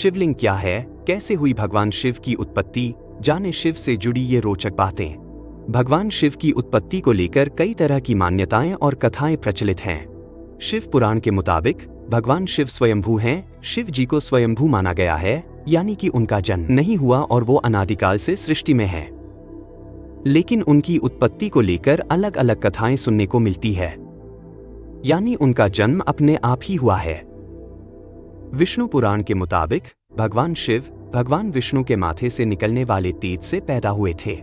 शिवलिंग क्या है, कैसे हुई भगवान शिव की उत्पत्ति, जाने शिव से जुड़ी ये रोचक बातें। भगवान शिव की उत्पत्ति को लेकर कई तरह की मान्यताएं और कथाएं प्रचलित हैं। शिव पुराण के मुताबिक भगवान शिव स्वयंभू हैं। शिव जी को स्वयंभू माना गया है, यानी कि उनका जन्म नहीं हुआ और वो अनादिकाल से सृष्टि में हैं। लेकिन उनकी उत्पत्ति को लेकर अलग अलग कथाएं सुनने को मिलती है, यानी उनका जन्म अपने आप ही हुआ है। विष्णु पुराण के मुताबिक भगवान शिव भगवान विष्णु के माथे से निकलने वाले तेज से पैदा हुए थे।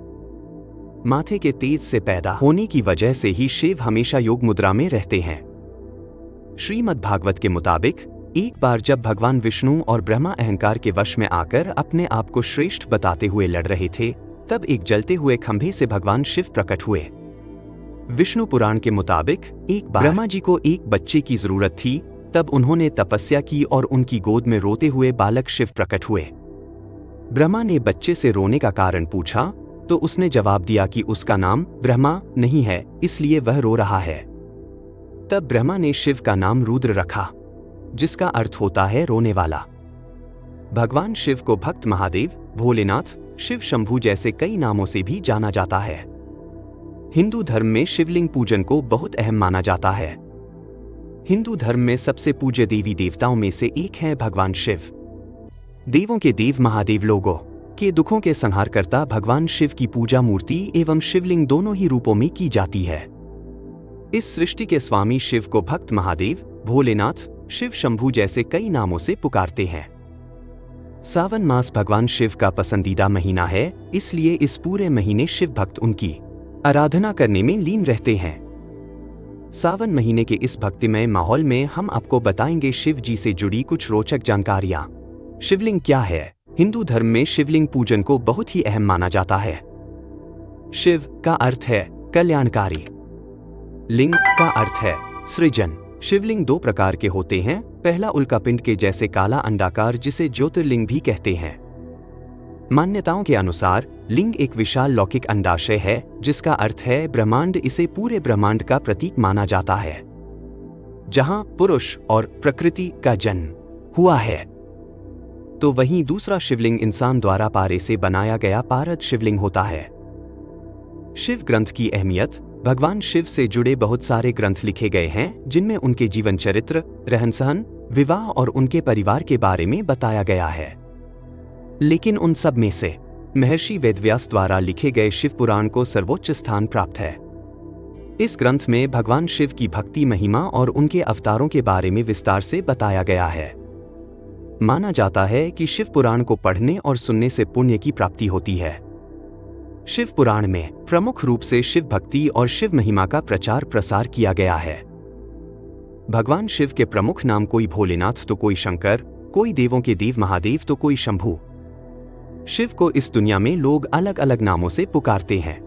माथे के तेज से पैदा होने की वजह से ही शिव हमेशा योग मुद्रा में रहते हैं। श्रीमद् भागवत के मुताबिक एक बार जब भगवान विष्णु और ब्रह्मा अहंकार के वश में आकर अपने आप को श्रेष्ठ बताते हुए लड़ रहे थे, तब एक जलते हुए खंभे से भगवान शिव प्रकट हुए। विष्णु पुराण के मुताबिक एक बार ब्रह्मा जी को एक बच्चे की जरूरत थी, तब उन्होंने तपस्या की और उनकी गोद में रोते हुए बालक शिव प्रकट हुए। ब्रह्मा ने बच्चे से रोने का कारण पूछा तो उसने जवाब दिया कि उसका नाम ब्रह्मा नहीं है, इसलिए वह रो रहा है। तब ब्रह्मा ने शिव का नाम रुद्र रखा, जिसका अर्थ होता है रोने वाला। भगवान शिव को भक्त महादेव, भोलेनाथ, शिव शंभू जैसे कई नामों से भी जाना जाता है। हिंदू धर्म में शिवलिंग पूजन को बहुत अहम माना जाता है। हिंदू धर्म में सबसे पूज्य देवी देवताओं में से एक है भगवान शिव। देवों के देव महादेव, लोगों के दुखों के संहारकर्ता भगवान शिव की पूजा मूर्ति एवं शिवलिंग दोनों ही रूपों में की जाती है। इस सृष्टि के स्वामी शिव को भक्त महादेव, भोलेनाथ, शिव शंभू जैसे कई नामों से पुकारते हैं। सावन मास भगवान शिव का पसंदीदा महीना है, इसलिए इस पूरे महीने शिव भक्त उनकी आराधना करने में लीन रहते हैं। सावन महीने के इस भक्तिमय माहौल में हम आपको बताएंगे शिव जी से जुड़ी कुछ रोचक जानकारियां। शिवलिंग क्या है? हिंदू धर्म में शिवलिंग पूजन को बहुत ही अहम माना जाता है। शिव का अर्थ है कल्याणकारी। लिंग का अर्थ है सृजन। शिवलिंग दो प्रकार के होते हैं। पहला उल्कापिंड के जैसे काला अंडाकार, जिसे ज्योतिर्लिंग भी कहते हैं। मान्यताओं के अनुसार लिंग एक विशाल लौकिक अंडाशय है, जिसका अर्थ है ब्रह्मांड। इसे पूरे ब्रह्मांड का प्रतीक माना जाता है, जहां पुरुष और प्रकृति का जन्म हुआ है। तो वहीं दूसरा शिवलिंग इंसान द्वारा पारे से बनाया गया पारद शिवलिंग होता है। शिव ग्रंथ की अहमियत। भगवान शिव से जुड़े बहुत सारे ग्रंथ लिखे गए हैं, जिनमें उनके जीवन चरित्र, रहन सहन, विवाह और उनके परिवार के बारे में बताया गया है। लेकिन उन सब में से महर्षि वेदव्यास द्वारा लिखे गए शिव पुराण को सर्वोच्च स्थान प्राप्त है। इस ग्रंथ में भगवान शिव की भक्ति, महिमा और उनके अवतारों के बारे में विस्तार से बताया गया है। माना जाता है कि शिव पुराण को पढ़ने और सुनने से पुण्य की प्राप्ति होती है। शिव पुराण में प्रमुख रूप से शिव भक्ति और शिव महिमा का प्रचार प्रसार किया गया है। भगवान शिव के प्रमुख नाम कोई भोलेनाथ तो कोई शंकर, कोई देवों के देव महादेव तो कोई शंभू। शिव को इस दुनिया में लोग अलग अलग नामों से पुकारते हैं।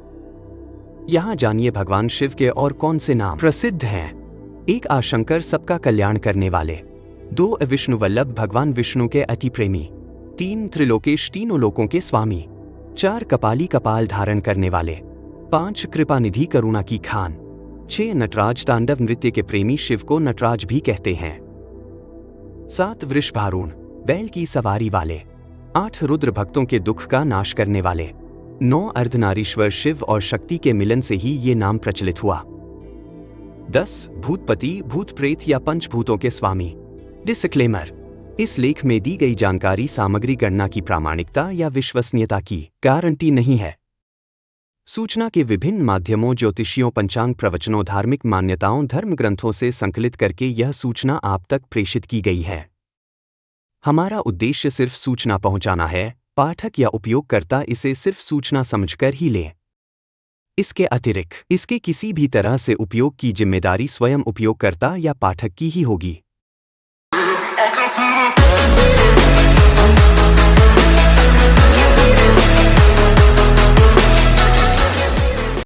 यहां जानिए भगवान शिव के और कौन से नाम प्रसिद्ध हैं। 1 आशंकर, सबका कल्याण करने वाले। 2 विष्णु वल्लभ, भगवान विष्णु के अति प्रेमी। 3 त्रिलोकेश, तीनों लोकों के स्वामी। 4 कपाली, कपाल धारण करने वाले। 5 कृपा निधि, करुणा की खान। 6 नटराज, तांडव नृत्य के प्रेमी, शिव को नटराज भी कहते हैं। 7 वृषभारूढ़, बैल की सवारी वाले। 8 रुद्र, भक्तों के दुख का नाश करने वाले। 9 अर्धनारीश्वर, शिव और शक्ति के मिलन से ही ये नाम प्रचलित हुआ। 10 भूतपति, भूत प्रेत या पंचभूतों के स्वामी। डिस्क्लेमर: इस लेख में दी गई जानकारी सामग्री गणना की प्रामाणिकता या विश्वसनीयता की गारंटी नहीं है। सूचना के विभिन्न माध्यमों, ज्योतिषियों, पंचांग, प्रवचनों, धार्मिक मान्यताओं, धर्म ग्रंथों से संकलित करके यह सूचना आप तक प्रेषित की गई है। हमारा उद्देश्य सिर्फ सूचना पहुंचाना है। पाठक या उपयोगकर्ता इसे सिर्फ सूचना समझकर ही ले। इसके अतिरिक्त इसके किसी भी तरह से उपयोग की जिम्मेदारी स्वयं उपयोगकर्ता या पाठक की ही होगी।